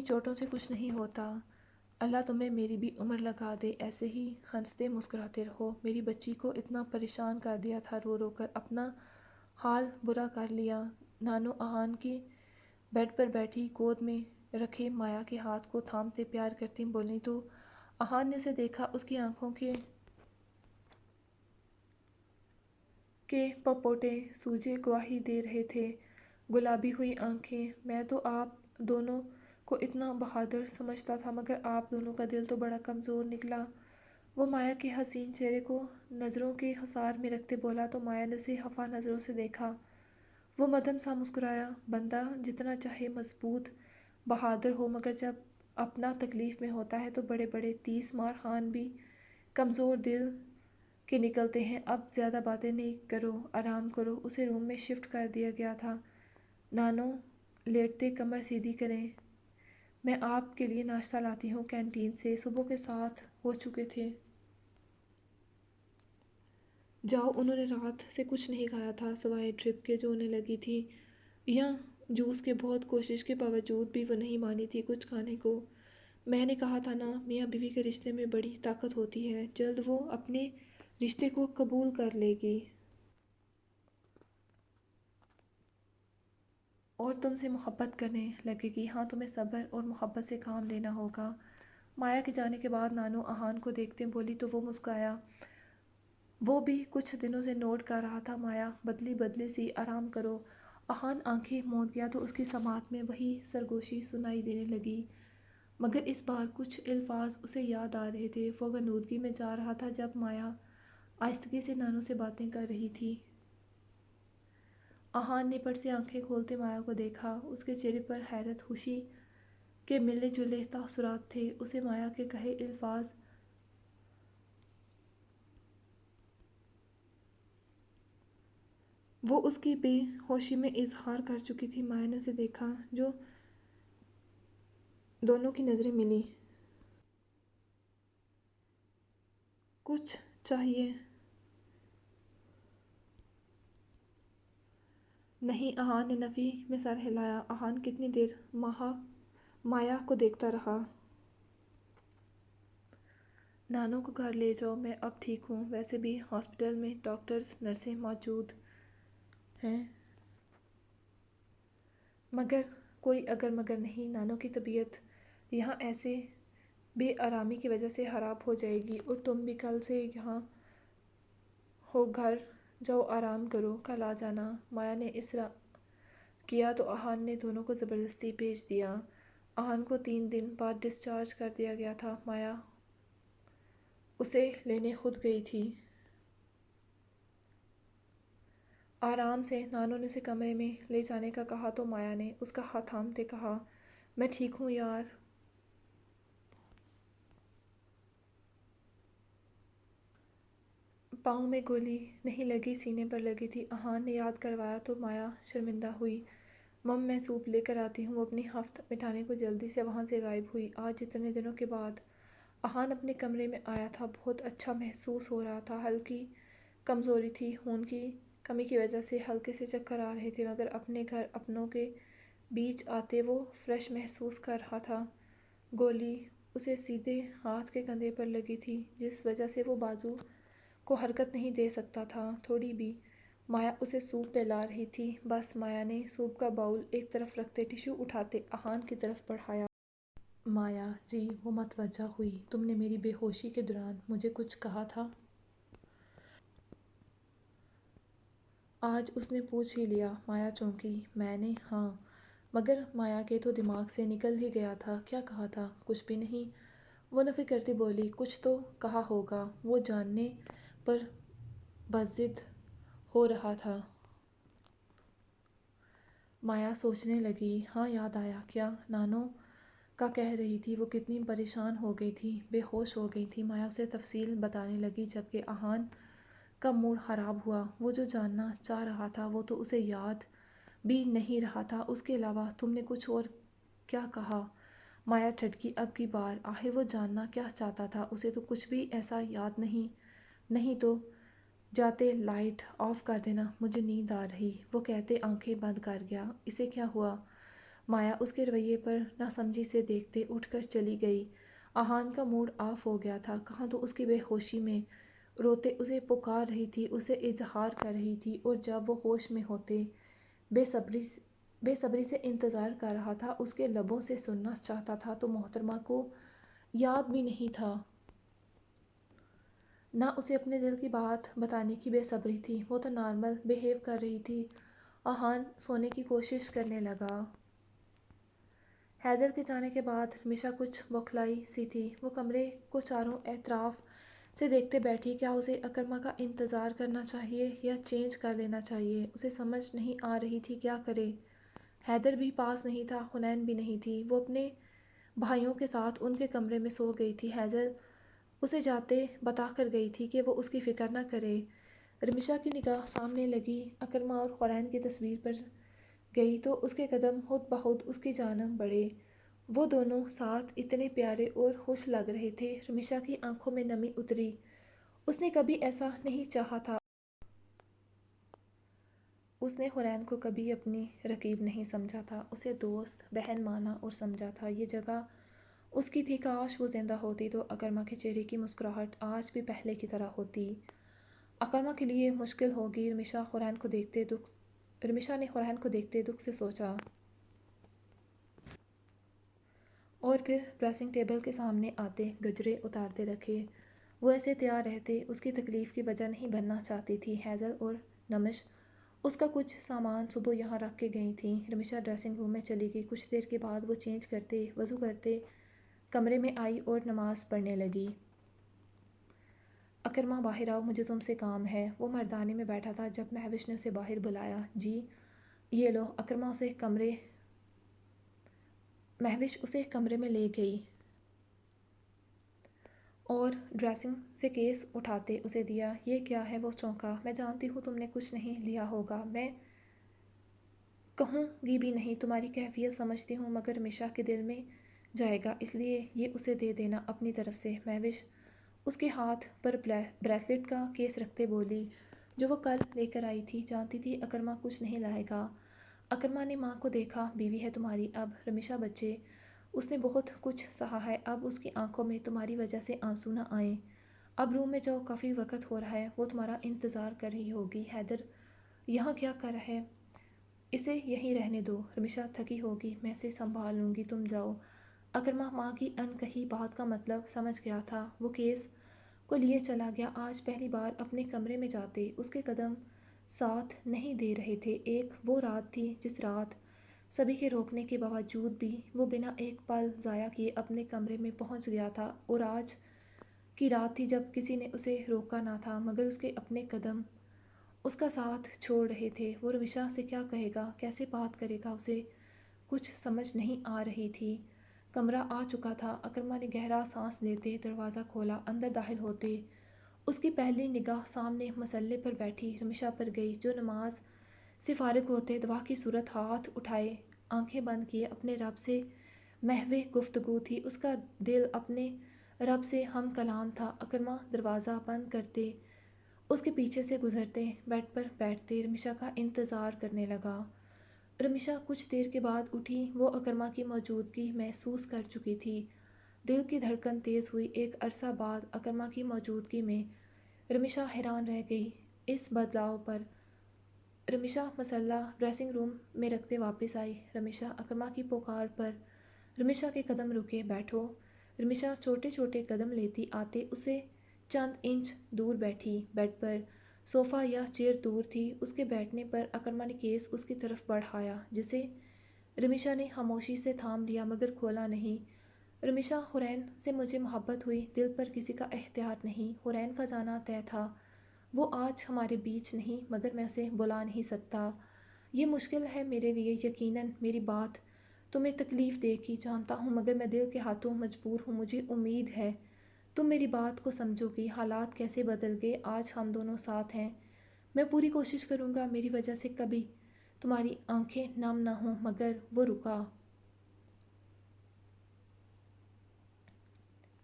چوٹوں سے کچھ نہیں ہوتا۔ اللہ تمہیں میری بھی عمر لگا دے، ایسے ہی ہنستے مسکراتے رہو۔ میری بچی کو اتنا پریشان کر دیا تھا، رو رو کر اپنا حال برا کر لیا۔ نانو احان کی بیڈ پر بیٹھی گود میں رکھے مایا کے ہاتھ کو تھامتے پیار کرتی بولی تو احان نے اسے دیکھا۔ اس کی آنکھوں کے پپوٹے سوجے گواہی دے رہے تھے، گلابی ہوئی آنکھیں۔ میں تو آپ دونوں کو اتنا بہادر سمجھتا تھا، مگر آپ دونوں کا دل تو بڑا کمزور نکلا۔ وہ مایا کے حسین چہرے کو نظروں کے حصار میں رکھتے بولا تو مایا نے اسے خفا نظروں سے دیکھا۔ وہ مدھم سا مسکرایا۔ بندہ جتنا چاہے مضبوط بہادر ہو، مگر جب اپنا تکلیف میں ہوتا ہے تو بڑے بڑے 30 مار خان بھی کمزور دل کے نکلتے ہیں۔ اب زیادہ باتیں نہیں کرو، آرام کرو۔ اسے روم میں شفٹ کر دیا گیا تھا۔ نانو لیٹتے کمر سیدھی کریں، میں آپ کے لیے ناشتہ لاتی ہوں کینٹین سے۔ صبح کے 7 ہو چکے تھے۔ جاؤ۔ انہوں نے رات سے کچھ نہیں کھایا تھا سوائے ڈرپ کے جو انہیں لگی تھی، یا جوس کے۔ بہت کوشش کے باوجود بھی وہ نہیں مانی تھی کچھ کھانے کو۔ میں نے کہا تھا نا، میاں بیوی کے رشتے میں بڑی طاقت ہوتی ہے، جلد وہ اپنے رشتے کو قبول کر لے گی اور تم سے محبت کرنے لگے گی۔ ہاں، تمہیں صبر اور محبت سے کام لینا ہوگا۔ مایا کے جانے کے بعد نانو احان کو دیکھتے بولی تو وہ مسکرایا۔ وہ بھی کچھ دنوں سے نوٹ کر رہا تھا مایا بدلی سی، آرام کرو۔ احان آنکھیں موند گیا تو اس کی سماعت میں وہی سرگوشی سنائی دینے لگی، مگر اس بار کچھ الفاظ اسے یاد آ رہے تھے۔ وہ غنودگی میں جا رہا تھا جب مایا آہستگی سے نانو سے باتیں کر رہی تھی۔ احان نے پٹ سے آنکھیں کھولتے مایا کو دیکھا۔ اس کے چہرے پر حیرت، خوشی کے ملے جلے تاثرات تھے۔ اسے مایا کے کہے الفاظ وہ اس کی بے ہوشی میں اظہار کر چکی تھی۔ مایا نے اسے دیکھا، جو دونوں کی نظریں ملیں۔ کچھ چاہیے؟ نہیں، احان نے نفی میں سر ہلایا۔ احان کتنی دیر مایا کو دیکھتا رہا۔ نانو کو گھر لے جاؤ، میں اب ٹھیک ہوں۔ ویسے بھی ہاسپٹل میں ڈاکٹرز نرسیں موجود ہیں، مگر کوئی اگر مگر نہیں۔ نانو کی طبیعت یہاں ایسے بے آرامی کی وجہ سے خراب ہو جائے گی، اور تم بھی کل سے یہاں ہو۔ گھر جاؤ، آرام کرو، کل آ جانا۔ مایا نے اصرار کیا تو احان نے دونوں کو زبردستی بھیج دیا۔ احان کو 3 دن بعد ڈسچارج کر دیا گیا تھا۔ مایا اسے لینے خود گئی تھی۔ آرام سے۔ نانو نے اسے کمرے میں لے جانے کا کہا تو مایا نے اس کا ہاتھ تھامتے کہا، میں ٹھیک ہوں یار۔ پاؤں میں گولی نہیں لگی، سینے پر لگی تھی۔ احان نے یاد کروایا تو مایا شرمندہ ہوئی۔ مم میں سوپ لے کر آتی ہوں۔ وہ اپنی ہفت مٹانے کو جلدی سے وہاں سے غائب ہوئی۔ آج اتنے دنوں کے بعد احان اپنے کمرے میں آیا تھا، بہت اچھا محسوس ہو رہا تھا۔ ہلکی کمزوری تھی، خون کی کمی کی وجہ سے ہلکے سے چکر آ رہے تھے، مگر اپنے گھر اپنوں کے بیچ آتے وہ فریش محسوس کر رہا تھا۔ گولی اسے سیدھے ہاتھ کے کندھے پر لگی تھی، جس وجہ سے وہ بازو کو حرکت نہیں دے سکتا تھا تھوڑی بھی۔ مایا اسے سوپ پلا رہی تھی، بس مایا نے سوپ کا باؤل ایک طرف رکھتے ٹشو اٹھاتے احان کی طرف بڑھایا۔ مایا جی وہ متوجہ ہوئی، تم نے میری بے ہوشی کے دوران مجھے کچھ کہا تھا؟ آج اس نے پوچھ ہی لیا۔ مایا چونکی۔ میں نے؟ ہاں، مگر مایا کے تو دماغ سے نکل ہی گیا تھا۔ کیا کہا تھا؟ کچھ بھی نہیں، وہ نفی کرتی بولی۔ کچھ تو کہا ہوگا، وہ جاننے پر بضد ہو رہا تھا۔ مایا سوچنے لگی۔ ہاں یاد آیا، کیا نانو کا کہہ رہی تھی، وہ کتنی پریشان ہو گئی تھی، بے ہوش ہو گئی تھی۔ مایا اسے تفصیل بتانے لگی، جبکہ احان کا موڈ خراب ہوا۔ وہ جو جاننا چاہ رہا تھا وہ تو اسے یاد بھی نہیں رہا تھا۔ اس کے علاوہ تم نے کچھ اور کیا کہا؟ مایا ٹھٹکی اب کی بار۔ آخر وہ جاننا کیا چاہتا تھا؟ اسے تو کچھ بھی ایسا یاد نہیں۔ نہیں تو جاتے لائٹ آف کر دینا، مجھے نیند آ رہی، وہ کہتے آنکھیں بند کر گیا۔ اسے کیا ہوا؟ مایا اس کے رویے پر ناسمجھی سے دیکھتے اٹھ کر چلی گئی۔ احان کا موڈ آف ہو گیا تھا، کہاں تو اس کی بے ہوشی میں روتے اسے پکار رہی تھی، اسے اظہار کر رہی تھی، اور جب وہ ہوش میں ہوتے بے صبری سے انتظار کر رہا تھا، اس کے لبوں سے سننا چاہتا تھا، تو محترمہ کو یاد بھی نہیں تھا۔ نہ اسے اپنے دل کی بات بتانے کی بے صبری تھی، وہ تو نارمل بیہیو کر رہی تھی۔ احان سونے کی کوشش کرنے لگا۔ حیدر کے جانے کے بعد رمیشا کچھ بوکھلائی سی تھی۔ وہ کمرے کو چاروں اطراف سے دیکھتے بیٹھی۔ کیا اسے اکرما کا انتظار کرنا چاہیے یا چینج کر لینا چاہیے؟ اسے سمجھ نہیں آ رہی تھی کیا کرے۔ حیدر بھی پاس نہیں تھا، حنین بھی نہیں تھی، وہ اپنے بھائیوں کے ساتھ ان کے کمرے میں سو گئی تھی۔ حیدر اسے جاتے بتا کر گئی تھی کہ وہ اس کی فکر نہ کرے۔ رمیشا کی نگاہ سامنے لگی اکرما اور قرائن کی تصویر پر گئی تو اس کے قدم خود بخود اس کی جانب بڑھے۔ وہ دونوں ساتھ اتنے پیارے اور خوش لگ رہے تھے۔ رمیشا کی آنکھوں میں نمی اتری، اس نے کبھی ایسا نہیں چاہا تھا۔ اس نے قرائن کو کبھی اپنی رقیب نہیں سمجھا تھا، اسے دوست بہن مانا اور سمجھا تھا۔ یہ جگہ اس کی تھی، کاش وہ زندہ ہوتی تو اکرما کے چہرے کی مسکراہٹ آج بھی پہلے کی طرح ہوتی۔ اکرما کے لیے مشکل ہوگی، رمیشا نے قرائن کو دیکھتے دکھ سے سوچا۔ اور پھر ڈریسنگ ٹیبل کے سامنے آتے گجرے اتارتے رکھے۔ وہ ایسے تیار رہتے، اس کی تکلیف کی وجہ نہیں بننا چاہتی تھی۔ حیدر اور نمش اس کا کچھ سامان صبح یہاں رکھ کے گئی تھیں۔ رمیشا ڈریسنگ روم میں چلی گئی۔ کچھ دیر کے بعد وہ چینج کرتے وضو کرتے کمرے میں آئی اور نماز پڑھنے لگی۔ اکرما باہر آؤ، مجھے تم سے کام ہے۔ وہ مردانے میں بیٹھا تھا جب مہوش نے اسے باہر بلایا۔ جی یہ لو۔ مہوش اسے کمرے میں لے گئی اور ڈریسنگ سے کیس اٹھاتے اسے دیا۔ یہ کیا ہے؟ وہ چونکا۔ میں جانتی ہوں تم نے کچھ نہیں لیا ہوگا، میں کہوں گی بھی نہیں، تمہاری کیفیت سمجھتی ہوں، مگر رمیشا کے دل میں جائے گا، اس لیے یہ اسے دے دینا اپنی طرف سے۔ مہوش اس کے ہاتھ پر بریسلٹ کا کیس رکھتے بولی، جو وہ کل لے کر آئی تھی، جانتی تھی اکرما کچھ نہیں لائے گا۔ اکرما نے ماں کو دیکھا، بیوی ہے تمہاری اب، رمیشا بچے، اس نے بہت کچھ سہا ہے، اب اس کی آنکھوں میں تمہاری وجہ سے آنسو نہ آئیں۔ اب روم میں جاؤ، کافی وقت ہو رہا ہے، وہ تمہارا انتظار کر رہی ہوگی۔ حیدر یہاں کیا کر رہا ہے؟ اسے یہیں رہنے دو، رمیشا تھکی ہوگی، میں اسے سنبھال لوں گی، تم جاؤ۔ اکرما ماں کی ان کہی بات کا مطلب سمجھ گیا تھا۔ وہ کیس کو لیے چلا گیا۔ آج پہلی بار اپنے کمرے میں جاتے اس کے قدم ساتھ نہیں دے رہے تھے۔ ایک وہ رات تھی جس رات سبھی کے روکنے کے باوجود بھی وہ بنا ایک پل ضائع کیے اپنے کمرے میں پہنچ گیا تھا، اور آج کی رات تھی جب کسی نے اسے روکا نہ تھا، مگر اس کے اپنے قدم اس کا ساتھ چھوڑ رہے تھے۔ وہ رمیشا سے کیا کہے گا، کیسے بات کرے گا، اسے کچھ سمجھ نہیں آ رہی تھی۔ کمرہ آ چکا تھا۔ اکرما نے گہرا سانس لیتے دروازہ کھولا۔ اندر داخل ہوتے اس کی پہلی نگاہ سامنے مسلح پر بیٹھی رمیشا پر گئی، جو نماز سے فارغ ہوتے دعا کی صورت ہاتھ اٹھائے آنکھیں بند کیے اپنے رب سے محو گفتگو تھی۔ اس کا دل اپنے رب سے ہم کلام تھا۔ اکرما دروازہ بند کرتے اس کے پیچھے سے گزرتے، بیڈ پر بیٹھتے رمیشا کا انتظار کرنے لگا۔ رمیشا کچھ دیر کے بعد اٹھی۔ وہ اکرما کی موجودگی محسوس کر چکی تھی۔ دل کی دھڑکن تیز ہوئی۔ ایک عرصہ بعد اکرما کی موجودگی میں رمیشا حیران رہ گئی اس بدلاؤ پر۔ رمیشا مسلح ڈریسنگ روم میں رکھتے واپس آئی۔ رمیشا اکرما کی پکار پر رمیشا کے قدم رکے۔ بیٹھو۔ رمیشا چھوٹے چھوٹے قدم لیتی آتے اسے چند انچ دور بیٹھی۔ بیڈ پر صوفہ یا چیئر دور تھی۔ اس کے بیٹھنے پر اکرما نے کیس اس کی طرف بڑھایا جسے رمیشا نے خاموشی سے تھام لیا مگر کھولا نہیں۔ رمیشا، حورین سے مجھے محبت ہوئی، دل پر کسی کا اختیار نہیں۔ حورین کا جانا طے تھا۔ وہ آج ہمارے بیچ نہیں مگر میں اسے بلا نہیں سکتا۔ یہ مشکل ہے میرے لیے، یقیناً میری بات تمہیں تکلیف دے گی جانتا ہوں، مگر میں دل کے ہاتھوں مجبور ہوں۔ مجھے امید ہے تم میری بات کو سمجھو گی۔ حالات کیسے بدل گئے، آج ہم دونوں ساتھ ہیں۔ میں پوری کوشش کروں گا میری وجہ سے کبھی تمہاری آنکھیں نم نہ ہوں۔ مگر وہ رکا۔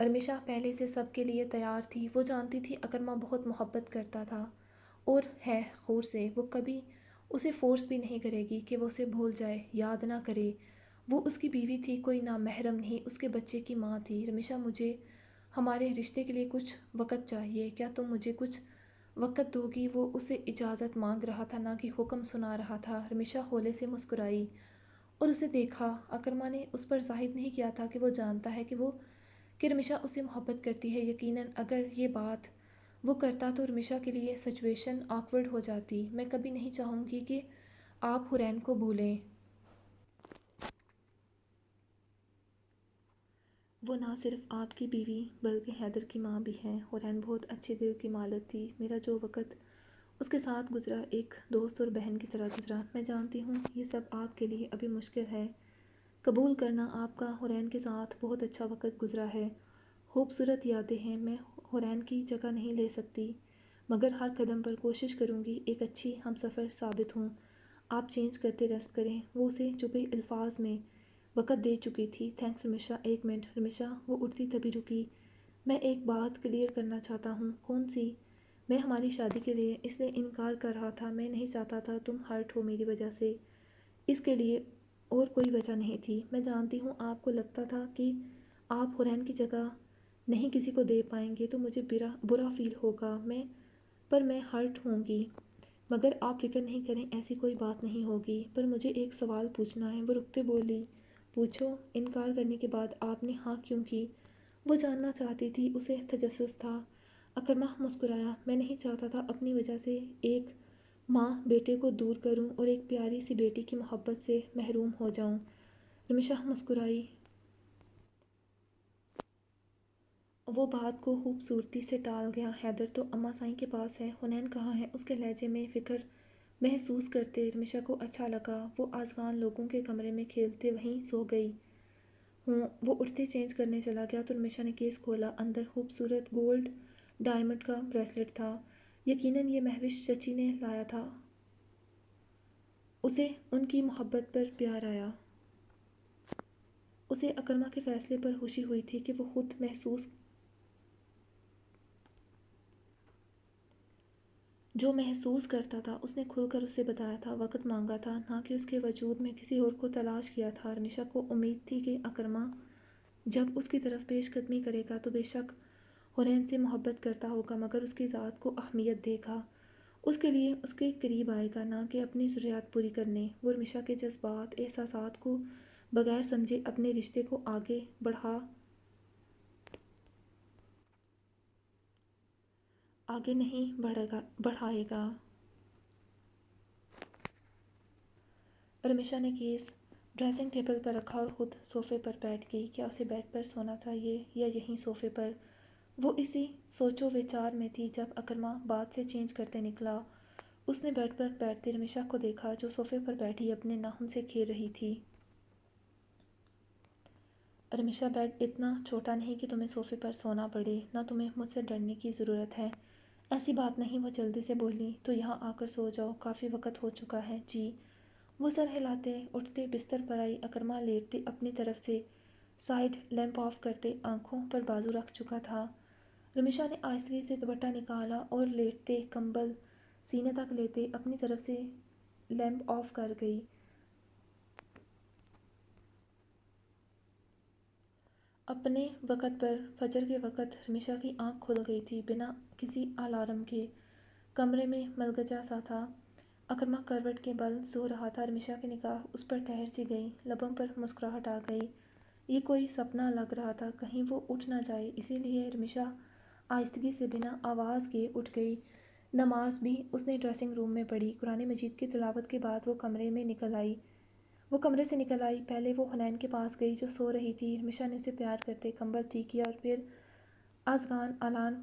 رمیشا پہلے سے سب کے لیے تیار تھی۔ وہ جانتی تھی اکرما بہت محبت کرتا تھا اور ہے خور سے۔ وہ کبھی اسے فورس بھی نہیں کرے گی کہ وہ اسے بھول جائے، یاد نہ کرے۔ وہ اس کی بیوی تھی، کوئی نامحرم نہیں، اس کے بچے کی ماں تھی۔ رمیشا، مجھے ہمارے رشتے کے لیے کچھ وقت چاہیے، کیا تم مجھے کچھ وقت دو گی؟ وہ اسے اجازت مانگ رہا تھا، نہ کہ حکم سنا رہا تھا۔ رمیشا ہولے سے مسکرائی اور اسے دیکھا۔ اکرما نے اس پر ظاہر نہیں کیا تھا کہ وہ جانتا ہے کہ رمیشا اسے محبت کرتی ہے۔ یقیناً اگر یہ بات وہ کرتا تو رمیشا کے لیے سچویشن آکورڈ ہو جاتی۔ میں کبھی نہیں چاہوں گی کہ آپ حورین کو بھولیں۔ وہ نہ صرف آپ کی بیوی بلکہ حیدر کی ماں بھی ہے۔ حورین بہت اچھے دل کی مالک تھی۔ میرا جو وقت اس کے ساتھ گزرا ایک دوست اور بہن کی طرح گزرا۔ میں جانتی ہوں یہ سب آپ کے لیے ابھی مشکل ہے قبول کرنا۔ آپ کا حورین کے ساتھ بہت اچھا وقت گزرا ہے، خوبصورت یادیں ہیں۔ میں حورین کی جگہ نہیں لے سکتی مگر ہر قدم پر کوشش کروں گی ایک اچھی ہمسفر ثابت ہوں۔ آپ چینج کرتے ریسٹ کریں۔ وہ اسے چپے الفاظ میں وقت دے چکی تھی۔ تھینکس رمیشا، ایک منٹ۔ رمیشا، وہ اٹھتی تبھی رکی۔ میں ایک بات کلیئر کرنا چاہتا ہوں۔ کون سی؟ میں ہماری شادی کے لیے اس لیے انکار کر رہا تھا، میں نہیں چاہتا تھا تم ہرٹ ہو میری وجہ سے، اس کے لیے اور کوئی وجہ نہیں تھی۔ میں جانتی ہوں آپ کو لگتا تھا کہ آپ حورین کی جگہ نہیں کسی کو دے پائیں گے تو مجھے برا فیل ہوگا، پر میں ہرٹ ہوں گی۔ مگر آپ فکر نہیں کریں، ایسی کوئی بات نہیں ہوگی۔ پر مجھے ایک سوال پوچھنا ہے۔ وہ رکتے بولی، پوچھو۔ انکار کرنے کے بعد آپ نے ہاں کیوں کی؟ وہ جاننا چاہتی تھی، اسے تجسس تھا۔ اکرما مسکرایا۔ میں نہیں چاہتا تھا اپنی وجہ سے ایک ماں بیٹے کو دور کروں اور ایک پیاری سی بیٹی کی محبت سے محروم ہو جاؤں۔ رمیشا مسکرائی۔ وہ بات کو خوبصورتی سے ٹال گیا۔ حیدر تو اماں سائیں کے پاس ہے، حنین کہاں ہے؟ اس کے لہجے میں فکر محسوس کرتے رمیشا کو اچھا لگا۔ وہ آزغان لوگوں کے کمرے میں کھیلتے وہیں سو گئی ہوں۔ وہ اٹھتے چینج کرنے چلا گیا تو رمیشا نے کیس کھولا۔ اندر خوبصورت گولڈ ڈائمنڈ کا بریسلٹ تھا۔ یقیناً یہ مہوش چچی نے لایا تھا۔ اسے ان کی محبت پر پیار آیا۔ اسے اکرما کے فیصلے پر خوشی ہوئی تھی کہ وہ خود جو محسوس کرتا تھا اس نے کھل کر اسے بتایا تھا۔ وقت مانگا تھا، نہ کہ اس کے وجود میں کسی اور کو تلاش کیا تھا۔ رمیشا کو امید تھی کہ اکرما جب اس کی طرف پیش قدمی کرے گا تو بے شک حورین سے محبت کرتا ہوگا مگر اس کی ذات کو اہمیت دے گا، اس کے لیے اس کے قریب آئے گا، نہ کہ اپنی ضروریات پوری کرنے۔ وہ رمیشا کے جذبات احساسات کو بغیر سمجھے اپنے رشتے کو آگے نہیں بڑھائے گا۔ رمیشا نے کیس ڈریسنگ ٹیبل پر رکھا اور خود صوفے پر بیٹھ گئی۔ کیا اسے بیڈ پر سونا چاہیے یا یہیں صوفے پر؟ وہ اسی سوچ و وچار میں تھی جب اکرما بات سے چینج کرتے نکلا۔ اس نے بیڈ پر بیٹھتے رمیشا کو دیکھا جو صوفے پر بیٹھی اپنے ناخن سے کھیر رہی تھی۔ رمیشا، بیڈ اتنا چھوٹا نہیں کہ تمہیں صوفے پر سونا پڑے، نہ تمہیں مجھ سے ڈرنے کی ضرورت ہے۔ ایسی بات نہیں، وہ جلدی سے بولی۔ تو یہاں آ کر سو جاؤ، کافی وقت ہو چکا ہے۔ جی۔ وہ سر ہلاتے اٹھتے بستر پر آئی۔ اکرما لیٹتے اپنی طرف سے سائڈ لیمپ آف کرتے آنکھوں پر بازو رکھ چکا تھا۔ رمیشا نے آہستگی سے دوپٹہ نکالا اور لیٹتے کمبل سینے تک لیتے اپنی طرف سے لیمپ آف کر گئی۔ اپنے وقت پر فجر کے وقت رمیشا کی آنکھ کھل گئی تھی بنا کسی الارم کے۔ کمرے میں ملگجا سا تھا۔ اکرما کروٹ کے بل سو رہا تھا۔ رمیشا کی نگاہ اس پر ٹھہر سی گئی، لبوں پر مسکراہٹ آ گئی۔ یہ کوئی سپنا لگ رہا تھا، کہیں وہ اٹھ نہ جائے، اسی لیے رمیشا آہستگی سے بنا آواز کیے اٹھ گئی۔ نماز بھی اس نے ڈریسنگ روم میں پڑھی۔ قرآن مجید کی تلاوت کے بعد وہ کمرے سے نکل آئی۔ پہلے وہ حنین کے پاس گئی جو سو رہی تھی۔ رمیشا نے اسے پیار کرتے کمبل ٹھیک کیا اور پھر ازگان علان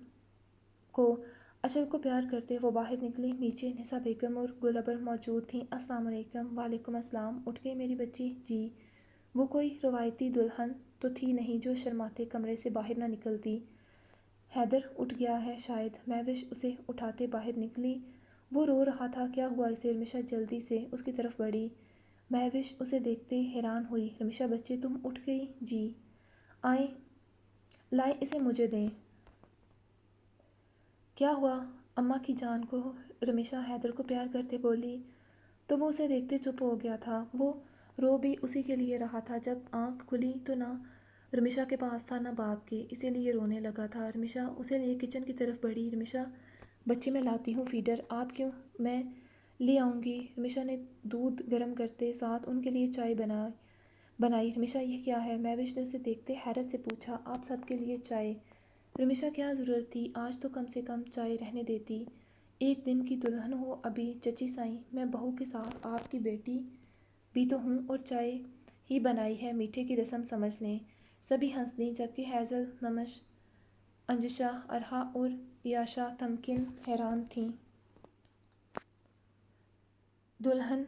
کو اشر کو پیار کرتے وہ باہر نکلی۔ نیچے نسا بیگم اور گلابر موجود تھیں۔ السلام علیکم۔ وعلیکم السلام۔ اٹھ گئی میری بچی؟ جی۔ وہ کوئی روایتی دلہن تو تھی نہیں جو شرماتے کمرے سے باہر نہ نکلتی۔ حیدر اٹھ گیا ہے شاید۔ مہوش اسے اٹھاتے باہر نکلی۔ وہ رو رہا تھا، کیا ہوا اسے؟ رمیشا جلدی سے اس کی طرف بڑھی۔ مہوش اسے دیکھتے حیران ہوئی۔ رمیشا بچی تم اٹھ گئی؟ جی۔ آئیں لائیں اسے مجھے دیں۔ کیا ہوا اماں کی جان کو؟ رمیشا حیدر کو پیار کرتے بولی تو وہ اسے دیکھتے چپ ہو گیا تھا۔ وہ رو بھی اسی کے لیے رہا تھا۔ جب آنکھ کھلی تو نہ رمیشا کے پاس تھا نہ باپ کے، اسی لیے رونے لگا تھا۔ رمیشا اسے لیے کچن کی طرف بڑھی۔ رمیشا بچی میں لاتی ہوں فیڈر، آپ کیوں؟ میں لے آؤں گی۔ رمیشا نے دودھ گرم کرتے ساتھ ان کے لیے چائے بنائی۔ رمیشا یہ کیا ہے؟ مہوش نے اسے دیکھتے حیرت سے پوچھا۔ آپ سب کے لیے چائے۔ رمیشا کیا ضرورت تھی؟ آج تو کم سے کم چائے رہنے دیتی، ایک دن کی دلہن ہو ابھی۔ چچی سائیں میں بہو کے ساتھ آپ کی بیٹی بھی تو ہوں اور چائے ہی بنائی ہے، میٹھے کی رسم سمجھ لیں۔ سبھی ہنس دیں جبکہ ہیزل، نمش، انجشا، ارہا اور یاشا تمکن حیران تھیں۔ دلہن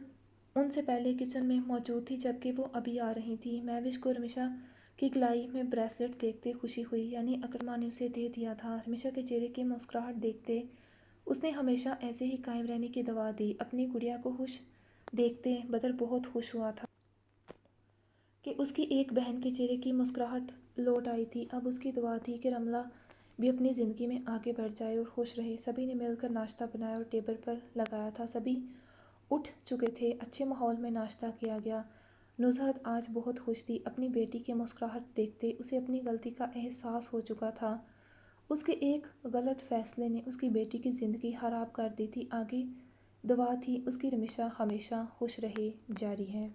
ان سے پہلے کچن میں موجود تھی جبکہ وہ ابھی آ رہی تھی۔ مہوش کو رمیشا کی کلائی میں بریسلٹ دیکھتے خوشی ہوئی، یعنی اکرما نے اسے دے دیا تھا۔ رمیشا کے چہرے کی مسکراہٹ دیکھتے اس نے ہمیشہ ایسے ہی قائم رہنے کی دعا دی۔ اپنی گڑیا کو خوش دیکھتے بدر بہت خوش ہوا تھا کہ اس کی ایک بہن کے چہرے کی مسکراہٹ لوٹ آئی تھی۔ اب اس کی دعا تھی کہ رملہ بھی اپنی زندگی میں آگے بڑھ جائے اور خوش رہے۔ سبھی نے مل کر ناشتہ بنایا اور ٹیبل پر لگایا تھا۔ سبھی اٹھ چکے تھے۔ اچھے ماحول میں ناشتہ کیا گیا۔ نزہت آج بہت خوش تھی۔ اپنی بیٹی کی مسکراہٹ دیکھتے اسے اپنی غلطی کا احساس ہو چکا تھا۔ اس کے ایک غلط فیصلے نے اس کی بیٹی کی زندگی خراب کر دی تھی۔ آگے دعا تھی اس کی رمیشا ہمیشہ خوش رہے۔ جاری ہے۔